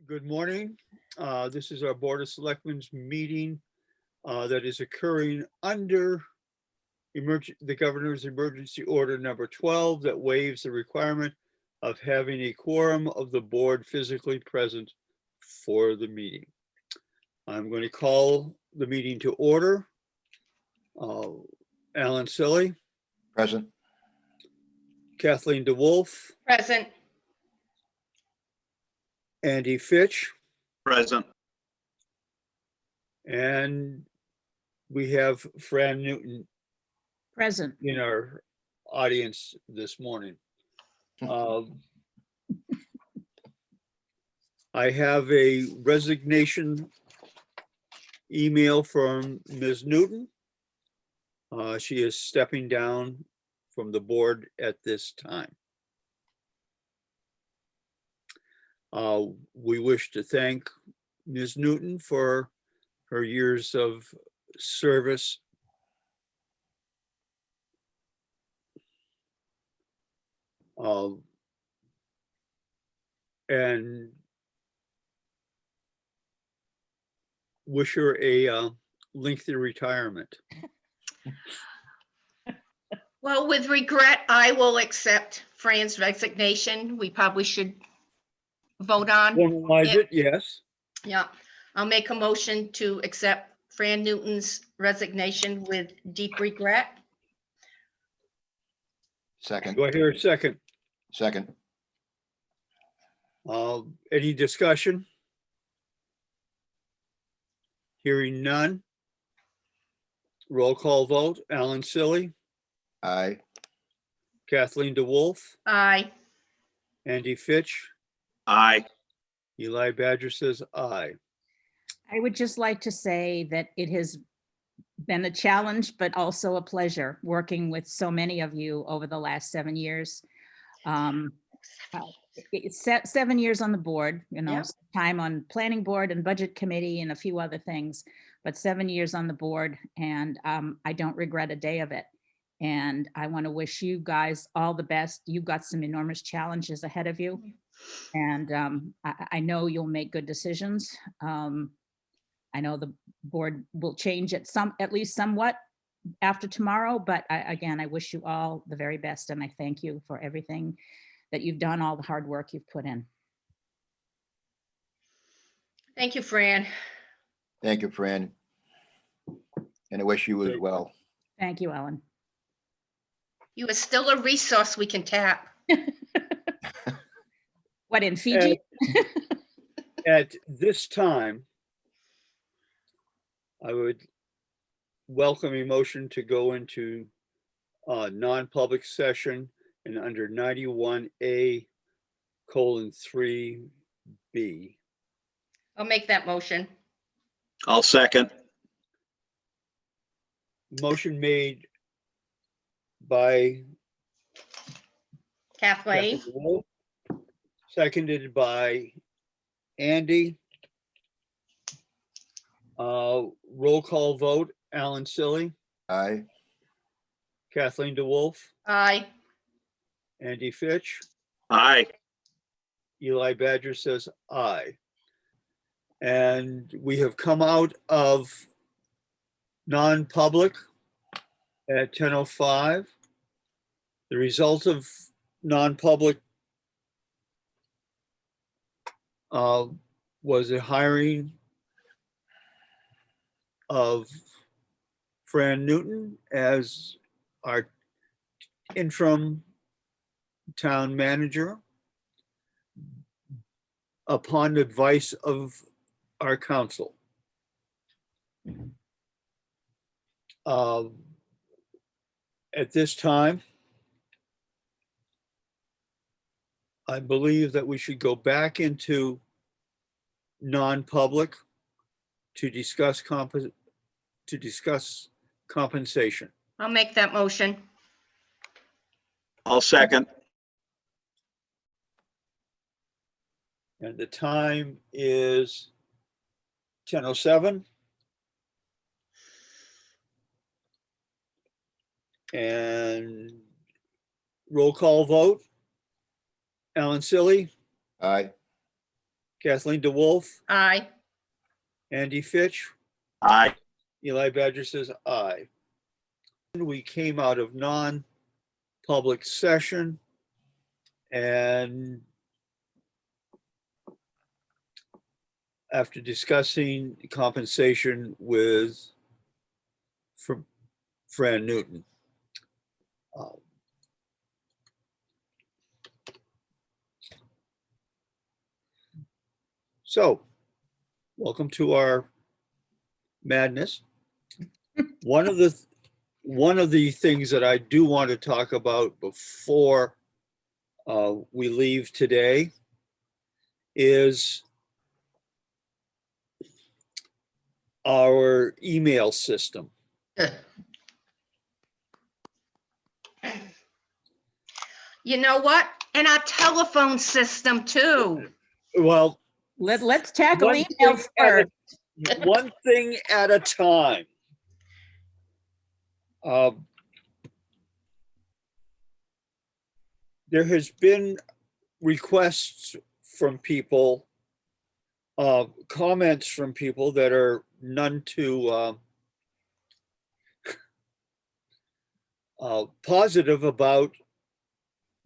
Good morning. This is our Board of Selectmen's meeting that is occurring under the Governor's Emergency Order number 12 that waives the requirement of having a quorum of the board physically present for the meeting. I'm going to call the meeting to order. Alan Silly, Present. Kathleen DeWolf, Present. Andy Fitch, Present. and we have Fran Newton Present. in our audience this morning. I have a resignation email from Ms. Newton. She is stepping down from the board at this time. We wish to thank Ms. Newton for her years of service. And wish her a lengthy retirement. Well, with regret, I will accept Fran's resignation. We probably should vote on. Formalize it, yes. Yeah, I'll make a motion to accept Fran Newton's resignation with deep regret. Second. Do I hear a second? Second. Any discussion? Hearing none. Roll call vote. Alan Silly, Aye. Kathleen DeWolf, Aye. Andy Fitch, Aye. Eli Badger says aye. I would just like to say that it has been a challenge, but also a pleasure working with so many of you over the last 7 years. It's 7 years on the board, Yeah. time on planning board and budget committee and a few other things, but 7 years on the board, and I don't regret a day of it. And I want to wish you guys all the best. You've got some enormous challenges ahead of you. And I know you'll make good decisions. I know the board will change at least somewhat after tomorrow, but again, I wish you all the very best, and I thank you for everything that you've done, all the hard work you've put in. Thank you, Fran. Thank you, Fran. And I wish you as well. Thank you, Ellen. You are still a resource we can tap. What, in Fiji? At this time, I would welcome a motion to go into non-public session and under 91A:3B. I'll make that motion. I'll second. Motion made by Kathleen. Kathleen Wolf, seconded by Andy. Roll call vote. Alan Silly, Aye. Kathleen DeWolf, Aye. Andy Fitch, Aye. Eli Badger says aye. And we have come out of non-public at 10:05. The result of non-public was a hiring of Fran Newton as our interim town manager upon advice of our council. At this time, I believe that we should go back into non-public to discuss compensation. I'll make that motion. I'll second. And the time is 10:07. And roll call vote. Alan Silly, Aye. Kathleen DeWolf, Aye. Andy Fitch, Aye. Eli Badger says aye. We came out of non-public session and after discussing compensation with Fran Newton. So, welcome to our madness. One of the things that I do want to talk about before we leave today is our email system. You know what? And our telephone system too. Well, Let's tackle one emails thing at a- first. one thing at a time. There has been requests from people, comments from people that are none too positive about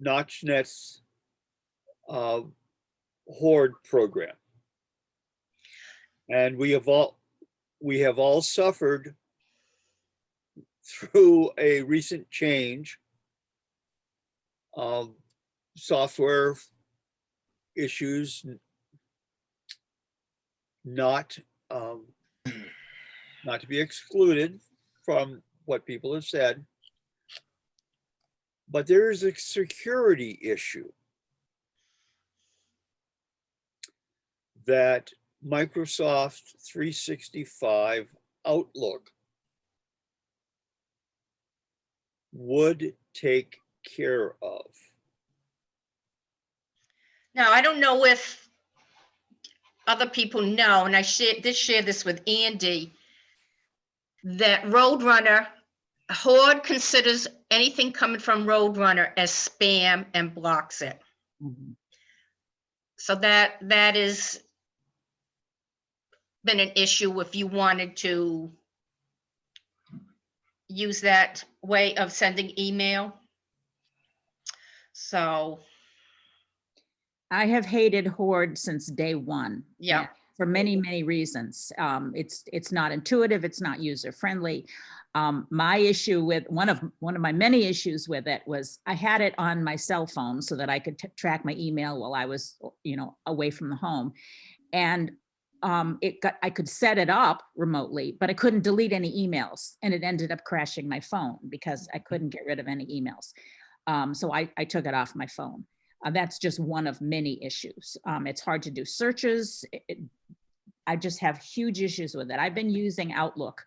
NotchNet's Horde program. And we have all suffered through a recent change of software issues, not to be excluded from what people have said, but there is a security issue that Microsoft 365 Outlook would take care of. Now, I don't know if other people know, and I did share this with Andy, that Roadrunner, Horde considers anything coming from Roadrunner as spam and blocks it. Mhm. So that is been an issue if you wanted to use that way of sending email. So, I have hated Horde since day one. Yeah. and For many, many reasons. It's not intuitive, it's not user-friendly. My issue with, one of my many issues with it was I had it on my cell phone so that I could track my email while I was, away from the home. And I could set it up remotely, but I couldn't delete any emails. And it ended up crashing my phone because I couldn't get rid of any emails. So I took it off my phone. That's just one of many issues. It's hard to do searches. I just have huge issues with it. I've been using Outlook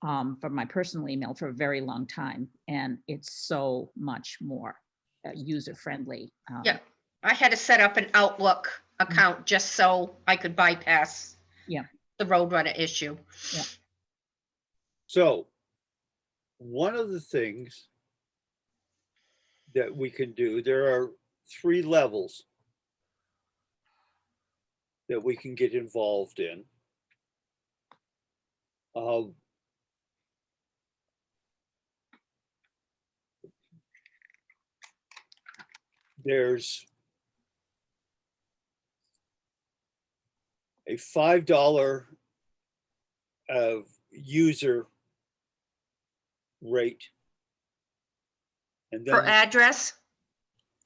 for my personal email for a very long time, and it's so much more user-friendly. yeah, I had to set up an Outlook account just so I could bypass the Roadrunner issue. So one of the things that we can do, there are 3 levels that we can get involved in. There's a $5 user rate. And then Per address?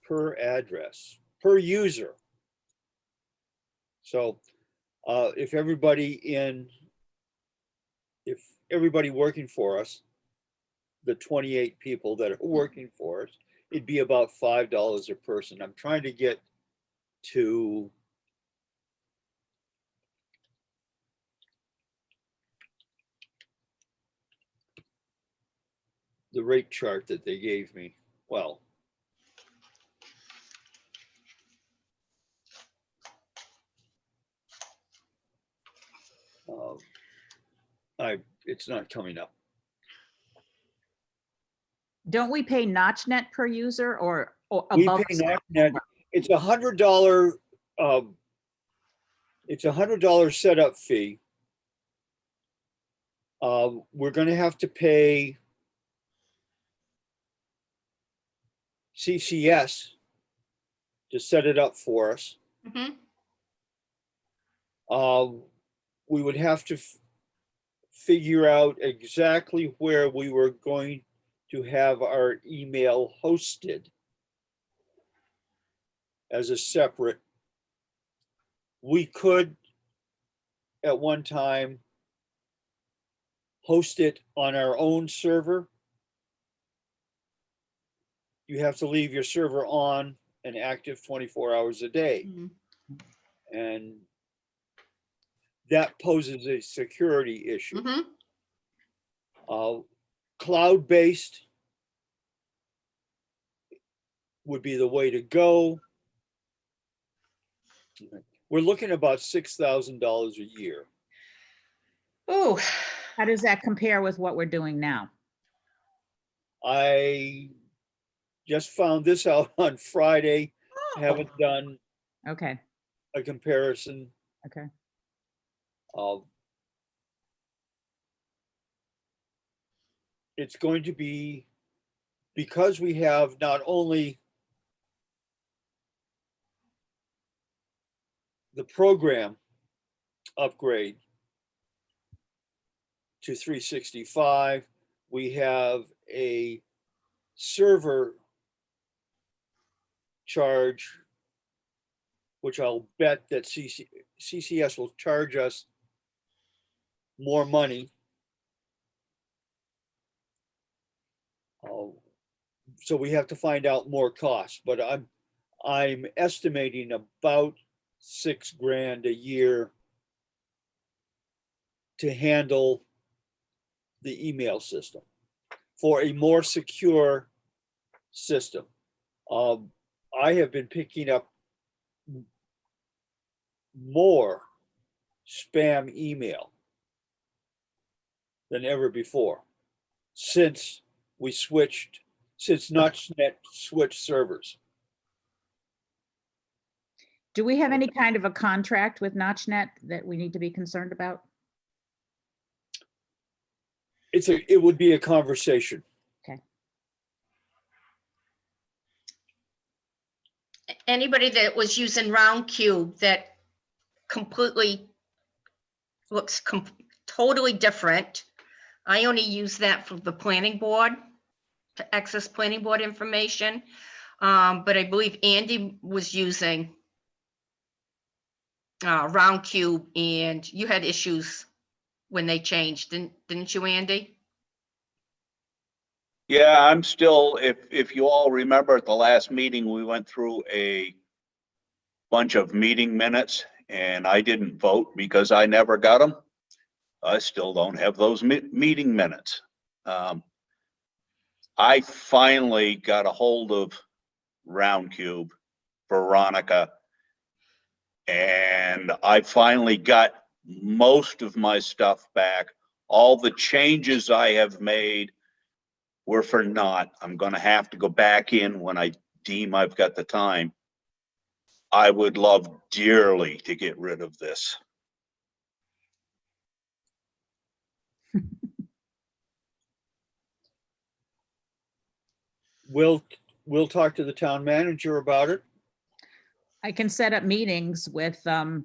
per address, per user. So if everybody working for us, the 28 people that are working for us, it'd be about $5 a person. I'm trying to get to the rate chart that they gave me. Well, it's not coming up. Don't we pay NotchNet per user or We above? pay NotchNet. It's $100 It's $100 setup fee. We're gonna have to pay CCS to set it up for us. Mhm. We would have to figure out exactly where we were going to have our email hosted as a separate. We could at one time host it on our own server. You have to leave your server on and active 24 hours a day. Mhm. And that poses a security issue. Mhm. Cloud-based would be the way to go. We're looking about $6,000 a year. Ooh, How does that compare with what we're doing now? I just found this out on Friday. Haven't done Okay, a comparison. okay. It's going to be, because we have not only the program upgrade to 365, we have a server charge, which I'll bet that CCS will charge us more money. So we have to find out more costs, but I'm estimating about $6,000 a year to handle the email system for a more secure system. I have been picking up more spam email than ever before since Notchnet switched servers. Do we have any kind of a contract with Notchnet that we need to be concerned about? It would be a conversation. anybody that was using Round Cube that completely looks totally different. I only use that for the planning board to access planning board information. But I believe Andy was using Round Cube, and you had issues when they changed, didn't you, Andy? Yeah, I'm still, if you all remember at the last meeting, we went through a bunch of meeting minutes and I didn't vote because I never got them. I still don't have those meeting minutes. I finally got a hold of Round Cube, Veronica, and I finally got most of my stuff back. All the changes I have made were for naught. I'm going to have to go back in when I deem I've got the time. I would love dearly to get rid of this. We'll talk to the town manager about it. I can set up meetings with both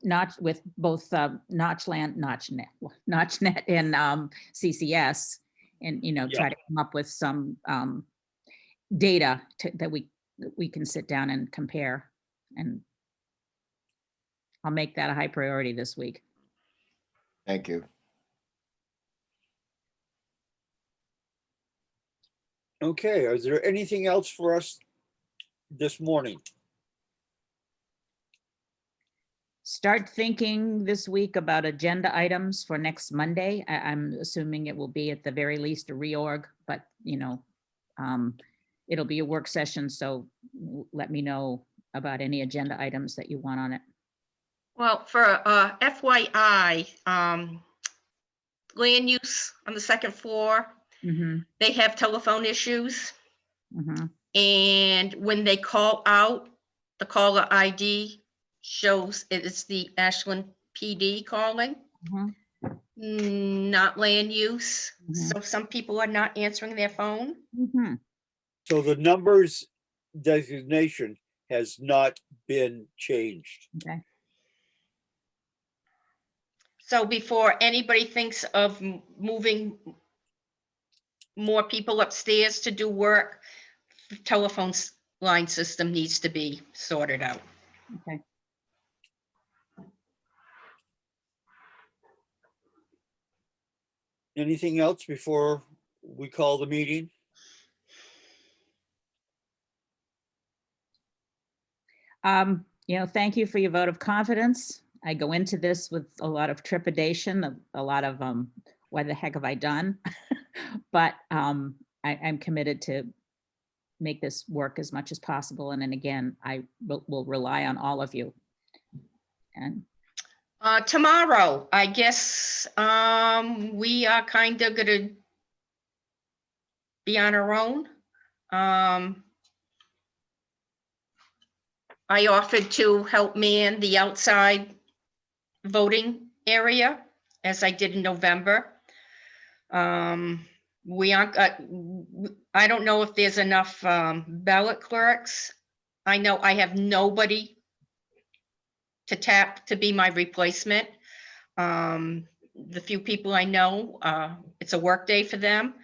Notchnet and CCS, and try to come up with some data that we can sit down and compare, and I'll make that a high priority this week. Thank you. Okay, is there anything else for us this morning? Start thinking this week about agenda items for next Monday. I'm assuming it will be at the very least a reorg, but it'll be a work session, so let me know about any agenda items that you want on it. Well, for FYI, land use on the second floor, they have telephone issues. And when they call out, the caller ID shows it's the Ashland PD calling, Mhm, not land use. Mhm. So some people are not answering their phone. mhm. So the numbers designation has not been changed. Okay, So before anybody thinks of moving more people upstairs to do work, the telephone line system needs to be sorted out. okay. Anything else before we call the meeting? Thank you for your vote of confidence. I go into this with a lot of trepidation, a lot of, what the heck have I done? But I'm committed to make this work as much as possible. And then again, I will rely on all of you. And Tomorrow, I guess, we are kind of gonna be on our own. I offered to help man the outside voting area as I did in November. We aren't, I don't know if there's enough ballot clerks. I know I have nobody to tap to be my replacement. The few people I know, it's a work day for them.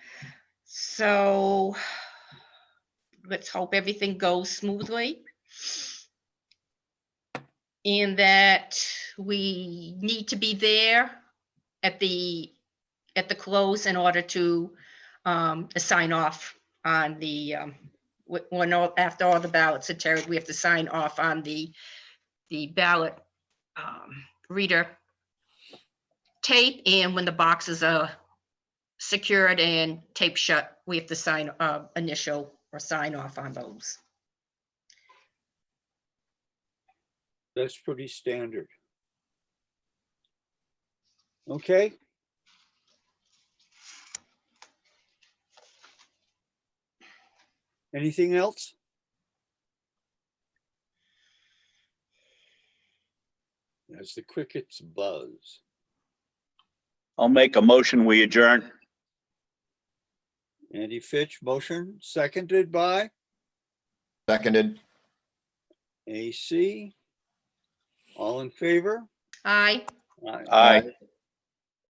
So let's hope everything goes smoothly. And that we need to be there at the close in order to sign off on the, after all the ballots are carried, we have to sign off on the ballot reader tape, and when the boxes are secured and tape shut, we have to sign initial or sign off on those. That's pretty standard. Okay. Anything else? As the crickets buzz. I'll make a motion, we adjourn. Andy Fitch, motion seconded by Seconded. AC. All in favor? Aye. Aye. Aye.